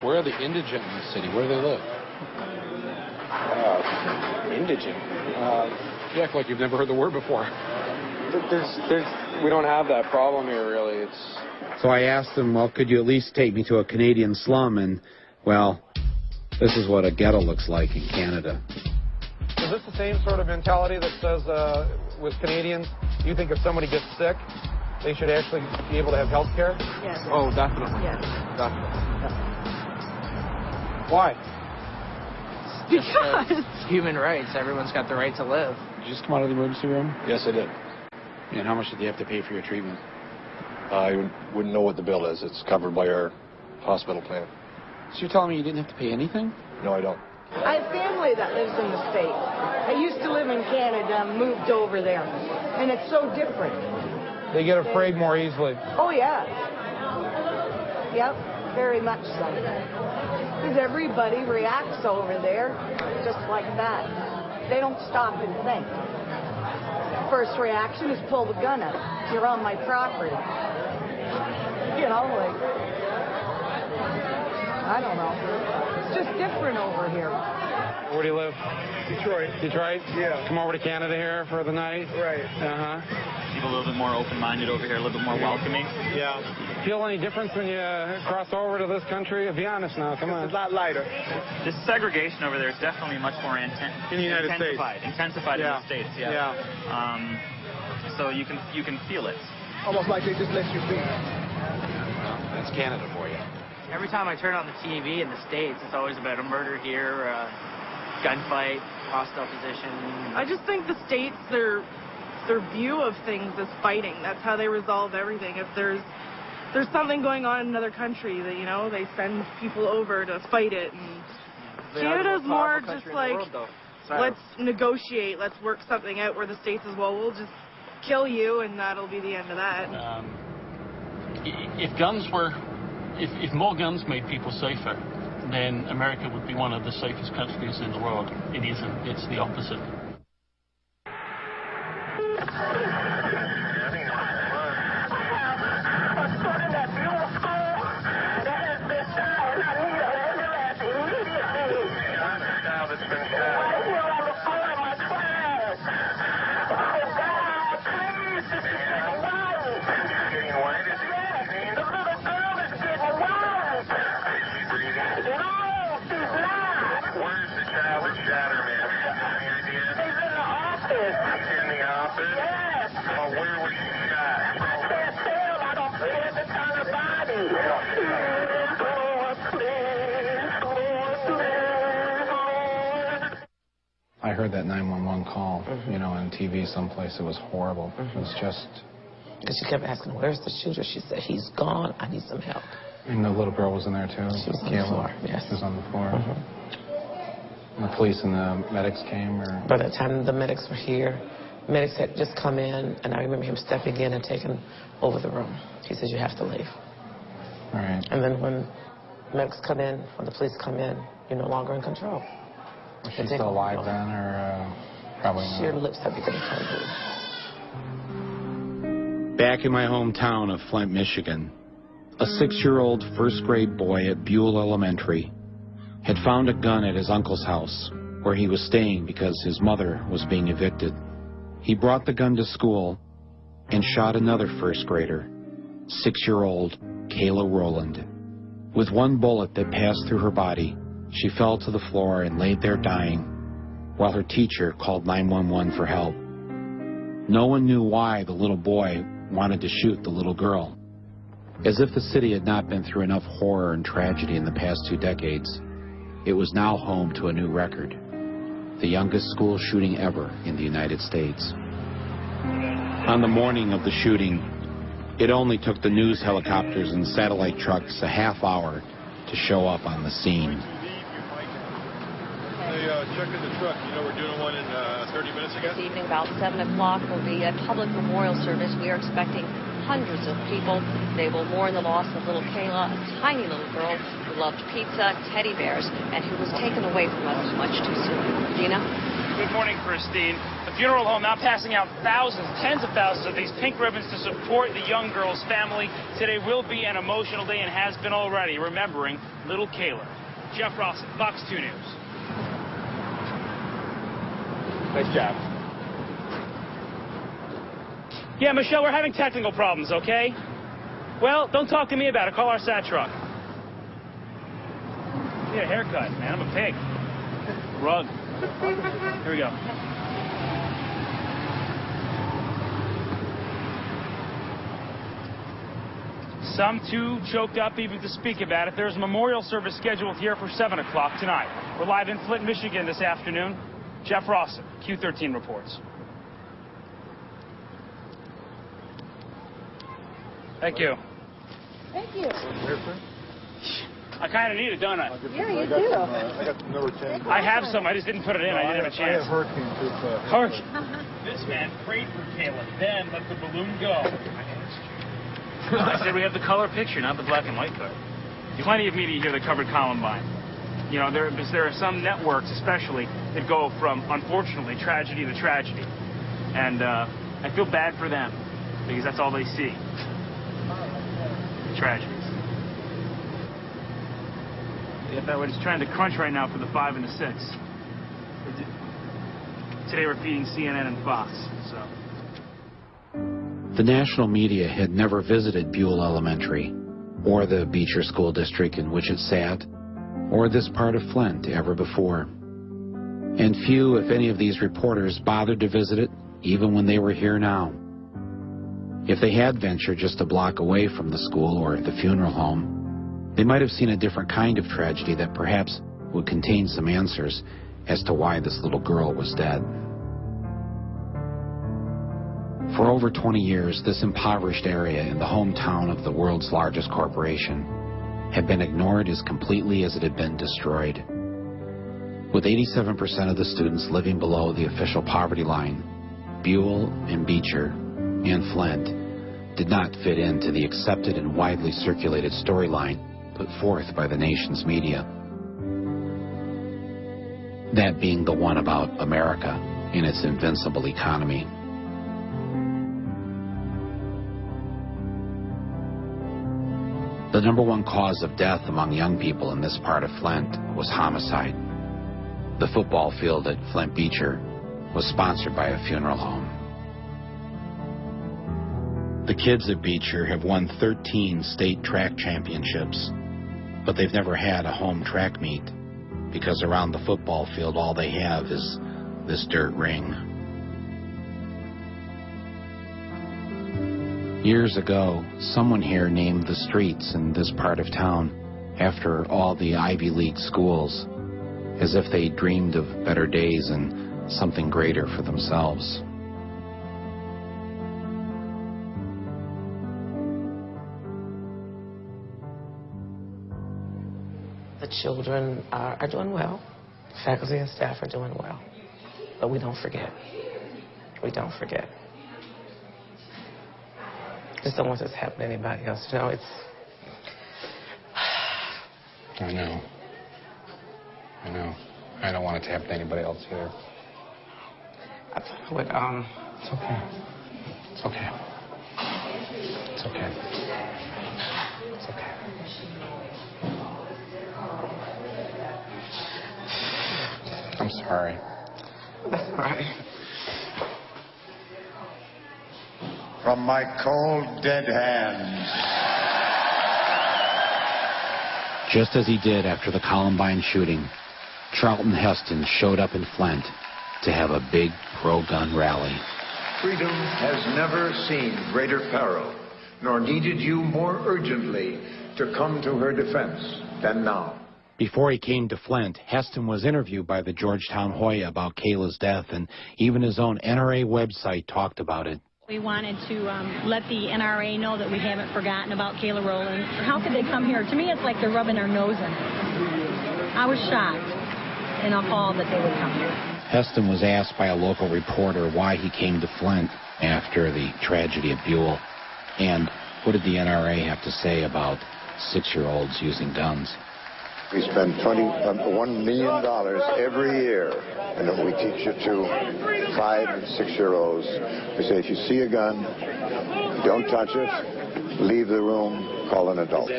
Where are the indigent in the city? Where do they live? Indigent? You act like you've never heard the word before. We don't have that problem here, really. So I asked them, well, could you at least take me to a Canadian slum? And, well, this is what a ghetto looks like in Canada. Is this the same sort of mentality that says with Canadians, you think if somebody gets sick, they should actually be able to have health care? Yes. Oh, definitely. Yes. Definitely. Why? Because human rights. Everyone's got the right to live. Did you just come out of the emergency room? Yes, I did. And how much did you have to pay for your treatment? I wouldn't know what the bill is. It's covered by our hospital plan. So you're telling me you didn't have to pay anything? No, I don't. I have family that lives in the States. I used to live in Canada and moved over there. And it's so different. They get afraid more easily. Oh, yeah. Yep, very much so. Because everybody reacts over there just like that. They don't stop and think. First reaction is pull the gun out. You're on my property. You know, like, I don't know. It's just different over here. Where do you live? Detroit. Detroit? Yeah. Come over to Canada here for the night? Right. Uh-huh. People a little bit more open-minded over here, a little bit more welcoming. Yeah. Feel any difference when you cross over to this country? Be honest now, come on. It's a lot lighter. This segregation over there is definitely much more in the United States. Intensified in the States, yeah. So you can feel it. Almost like they just let you be. That's Canada for you. Every time I turn on the TV in the States, it's always about a murder here, a gunfight, hostile position. I just think the States, their view of things is fighting. That's how they resolve everything. If there's something going on in another country, that, you know, they send people over to fight it. And Canada's more just like, let's negotiate, let's work something out, where the States is, well, we'll just kill you and that'll be the end of that. If more guns made people safer, then America would be one of the safest countries in the world. It isn't. It's the opposite. I heard that 911 call, you know, on TV someplace. It was horrible. It was just... Because she kept asking, where's the shooter? She said, he's gone. I need some help. And the little girl was in there, too. She was on the floor, yes. She was on the floor. And the police and the medics came, or... By the time the medics were here, medics had just come in, and I remember him stepping in and taking over the room. He said, you have to leave. All right. And then when medics come in, when the police come in, you're no longer in control. Was she still alive then, or probably not? Her lips had become covered. Back in my hometown of Flint, Michigan, a 6-year-old first-grade boy at Buell Elementary had found a gun at his uncle's house, where he was staying because his mother was being evicted. He brought the gun to school and shot another first-grader, 6-year-old Kayla Rowland. With one bullet that passed through her body, she fell to the floor and laid there dying, while her teacher called 911 for help. No one knew why the little boy wanted to shoot the little girl. As if the city had not been through enough horror and tragedy in the past 2 decades, it was now home to a new record, the youngest school shooting ever in the United States. On the morning of the shooting, it only took the news helicopters and satellite trucks a half hour to show up on the scene. Check in the truck. You know, we're doing one in 30 minutes again. This evening, about 7 o'clock, will be a public memorial service. We are expecting hundreds of people. They will mourn the loss of little Kayla, a tiny little girl who loved pizza, teddy bears, and who was taken away from us much too soon. Dina? Good morning, Christine. The funeral home now passing out thousands, tens of thousands of these pink ribbons to support the young girl's family. Today will be an emotional day and has been already, remembering little Kayla. Jeff Ross, Fox 2 News. Nice job. Yeah, Michelle, we're having technical problems, okay? Well, don't talk to me about it. Call our SAT truck. Get a haircut, man. I'm a pig. Rug. Here we go. Some too choked up even to speak about it. There's a memorial service scheduled here for 7 o'clock tonight. We're live in Flint, Michigan this afternoon. Jeff Rawson, Q13 reports. Thank you. Thank you. I kind of need it, don't I? Yeah, you do. I got number 10. I have some. I just didn't put it in. I didn't have a chance. I have hurricane too. Hurricane. This man prayed for Kayla, then let the balloon go. I said we have the color picture, not the black and white color. Plenty of media here that covered Columbine. You know, there are some networks, especially, that go from, unfortunately, tragedy to tragedy. And I feel bad for them, because that's all they see. Tragedies. If I was trying to crunch right now for the 5 and the 6. Today we're feeding CNN and Fox, so. The national media had never visited Buell Elementary, or the Beecher School District in which it sat, or this part of Flint ever before. And few, if any, of these reporters bothered to visit it, even when they were here now. If they had ventured just a block away from the school or the funeral home, they might have seen a different kind of tragedy that perhaps would contain some answers as to why this little girl was dead. For over 20 years, this impoverished area in the hometown of the world's largest corporation had been ignored as completely as it had been destroyed. With 87% of the students living below the official poverty line, Buell and Beecher and Flint did not fit into the accepted and widely circulated storyline put forth by the nation's media. That being the one about America and its invincible economy. The number one cause of death among young people in this part of Flint was homicide. The football field at Flint Beecher was sponsored by a funeral home. The kids at Beecher have won 13 state track championships, but they've never had a home track meet because around the football field all they have is this dirt ring. Years ago, someone here named the streets in this part of town after all the Ivy League schools, as if they dreamed of better days and something greater for themselves. The children are doing well. Faculty and staff are doing well. But we don't forget. We don't forget. Just don't want this to happen to anybody else. You know, it's... I know. I know. I don't want it to happen to anybody else either. I thought I would, It's okay. It's okay. It's okay. It's okay. I'm sorry. That's all right. From my cold, dead hands. Just as he did after the Columbine shooting, Charlton Heston showed up in Flint to have a big pro-gun rally. Freedom has never seen greater peril, nor needed you more urgently to come to her defense than now. Before he came to Flint, Heston was interviewed by the Georgetown Hoya about Kayla's death, and even his own NRA website talked about it. We wanted to let the NRA know that we haven't forgotten about Kayla Rowland. How could they come here? To me, it's like they're rubbing their nose in it. I was shocked and appalled that they would come here. Heston was asked by a local reporter why he came to Flint after the tragedy at Buell, and what did the NRA have to say about 6-year-olds using guns. We spend $1 million every year, and we teach it to 5 and 6-year-olds. We say, if you see a gun, don't touch it, leave the room, call an adult.